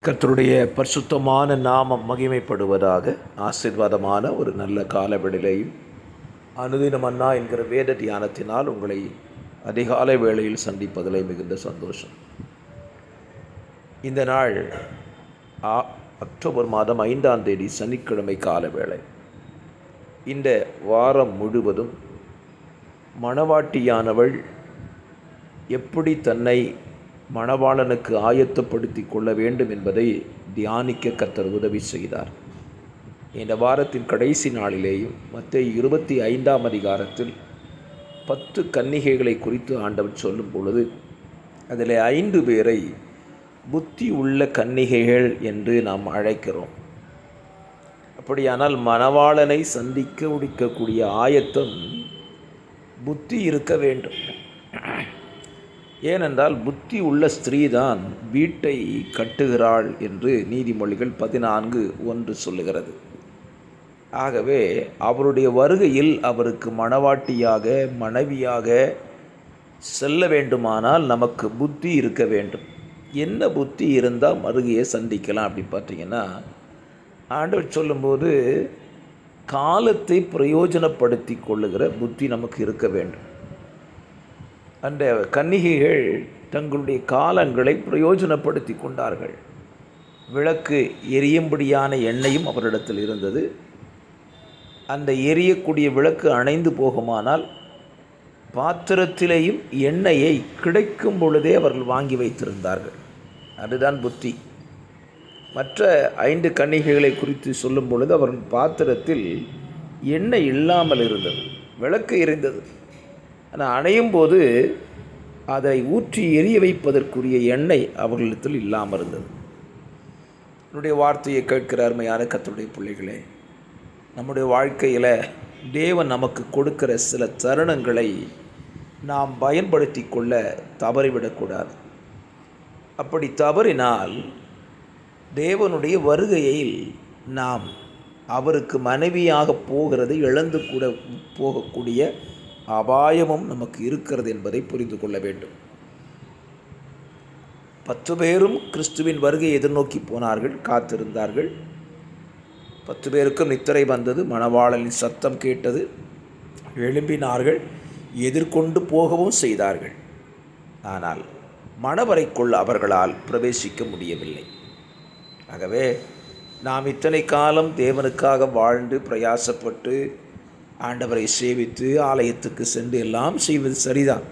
கர்த்தருடைய பரிசுத்தமான நாமம் மகிமைப்படுவதாக. ஆசீர்வாதமான ஒரு நல்ல காலவெளியிலையும் அனுதினம் அண்ணா என்கிற வேத தியானத்தினால் உங்களை அதிகாலை வேளையில் சந்திப்பதில் மிகுந்த சந்தோஷம். இந்த நாள் அக்டோபர் மாதம் 5ஆம் தேதி சனிக்கிழமை காலவேளை. இந்த வாரம் முழுவதும் மணவாட்டியானவள் எப்படி தன்னை மணவாளனுக்கு ஆயத்தப்படுத்தி கொள்ள வேண்டும் என்பதை தியானிக்க கர்த்தர் உதவி செய்தார். இந்த வாரத்தின் கடைசி நாளிலேயும் மத்தேயு 25ஆம் அதிகாரத்தில் 10 கன்னிகைகளை குறித்து ஆண்டவர் சொல்லும் பொழுது அதில் 5 பேரை புத்தி உள்ள கன்னிகைகள் என்று நாம் அழைக்கிறோம். அப்படியானால் மணவாளனை சந்திக்க முடிக்கக்கூடிய ஆயத்தம் புத்தி இருக்க வேண்டும். ஏனென்றால் புத்தி உள்ள ஸ்திரீதான் வீட்டை கட்டுகிறாள் என்று நீதிமொழிகள் 14:1 சொல்லுகிறது. ஆகவே அவருடைய வருகையில் அவருக்கு மணவாட்டியாக மனைவியாக செல்ல வேண்டுமானால் நமக்கு புத்தி இருக்க வேண்டும். என்ன புத்தி இருந்தால் வருகையை சந்திக்கலாம் அப்படி பார்த்தீங்கன்னா, ஆண்டவர் சொல்லும்போது காலத்தை பிரயோஜனப்படுத்தி கொள்ளுகிற புத்தி நமக்கு இருக்க வேண்டும். அந்த கன்னிகைகள் தங்களுடைய காலங்களை பிரயோஜனப்படுத்தி கொண்டார்கள். விளக்கு எரியும்படியான எண்ணெயும் அவரிடத்தில் இருந்தது. அந்த எரியக்கூடிய விளக்கு அணைந்து போகுமானால் பாத்திரத்திலேயும் எண்ணெயை கிடைக்கும் பொழுதே அவர்கள் வாங்கி வைத்திருந்தார்கள். அதுதான் புத்தி. மற்ற 5 கன்னிகைகளை குறித்து சொல்லும் பொழுது அவர்கள் பாத்திரத்தில் எண்ணெய் இல்லாமல் இருந்தது. விளக்கு எரிந்தது, ஆனால் அணையும் போது அதை ஊற்றி எரிய வைப்பதற்குரிய எண்ணெய் அவர்களிடத்தில் இல்லாமல் இருந்தது. என்னுடைய வார்த்தையை கேட்கிற அருமையான கர்த்தருடைய பிள்ளைகளே, நம்முடைய வாழ்க்கையில் தேவன் நமக்கு கொடுக்கிற சில தருணங்களை நாம் பயன்படுத்தி கொள்ள தவறிவிடக்கூடாது. அப்படி தவறினால் தேவனுடைய வருகையில் நாம் அவருக்கு மனைவியாக போகிறதை இழந்து கூட போகக்கூடிய அபாயமும் நமக்கு இருக்கிறது என்பதை புரிந்து கொள்ள வேண்டும். 10 பேரும் கிறிஸ்துவின் வருகையை எதிர்நோக்கி போனார்கள், காத்திருந்தார்கள். 10 பேருக்கும் நித்திரை வந்தது. மணவாளனின் சத்தம் கேட்டது, எழும்பினார்கள், எதிர்கொண்டு போகவும் செய்தார்கள். ஆனால் மணவறைக்குள் அவர்களால் பிரவேசிக்க முடியவில்லை. ஆகவே நாம் இத்தனை காலம் தேவனுக்காக வாழ்ந்து பிரயாசப்பட்டு ஆண்டவரை சேவித்து ஆலயத்துக்கு சென்று எல்லாம் செய்வது சரிதான்.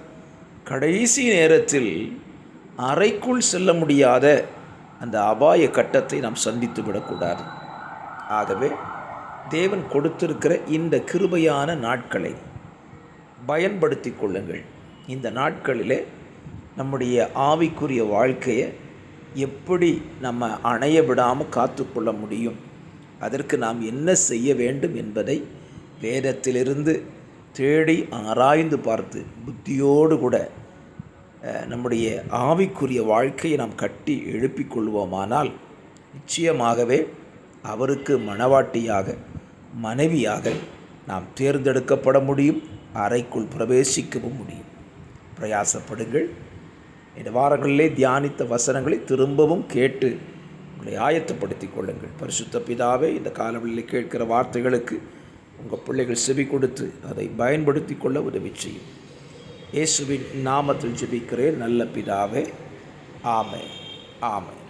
கடைசி நேரத்தில் அறைக்குள் செல்ல முடியாத அந்த அபாய கட்டத்தை நாம் சந்தித்து விடக்கூடாது. ஆகவே தேவன் கொடுத்திருக்கிற இந்த கிருபையான நாட்களை பயன்படுத்தி கொள்ளுங்கள். இந்த நாட்களிலே நம்முடைய ஆவிக்குரிய வாழ்க்கையை எப்படி நம்ம அணைய விடாமல் காத்துக்கொள்ள முடியும், அதற்கு நாம் என்ன செய்ய வேண்டும் என்பதை வேதத்திலிருந்து தேடி ஆராய்ந்து பார்த்து புத்தியோடு கூட நம்முடைய ஆவிக்குரிய வாழ்க்கையை நாம் கட்டி எழுப்பிக் கொள்வோமானால் நிச்சயமாகவே அவருக்கு மணவாட்டியாக மனைவியாக நாம் தேர்ந்தெடுக்கப்பட முடியும், அறைக்குள் பிரவேசிக்கவும் முடியும். பிரயாசப்படுங்கள். இந்த வாரங்களிலே தியானித்த வசனங்களை திரும்பவும் கேட்டு உங்களை ஆயத்தப்படுத்தி கொள்ளுங்கள். பரிசுத்த பிதாவே, இந்த காலவெளியில் கேட்கிற வார்த்தைகளுக்கு உங்கள் பிள்ளைகள் செவி கொடுத்து அதை பயன்படுத்தி கொள்ள உதவி செய்யும். இயேசுவின் நாமத்தில் ஜெபிக்கிறேன் நல்ல பிதாவே. ஆமென், ஆமென்.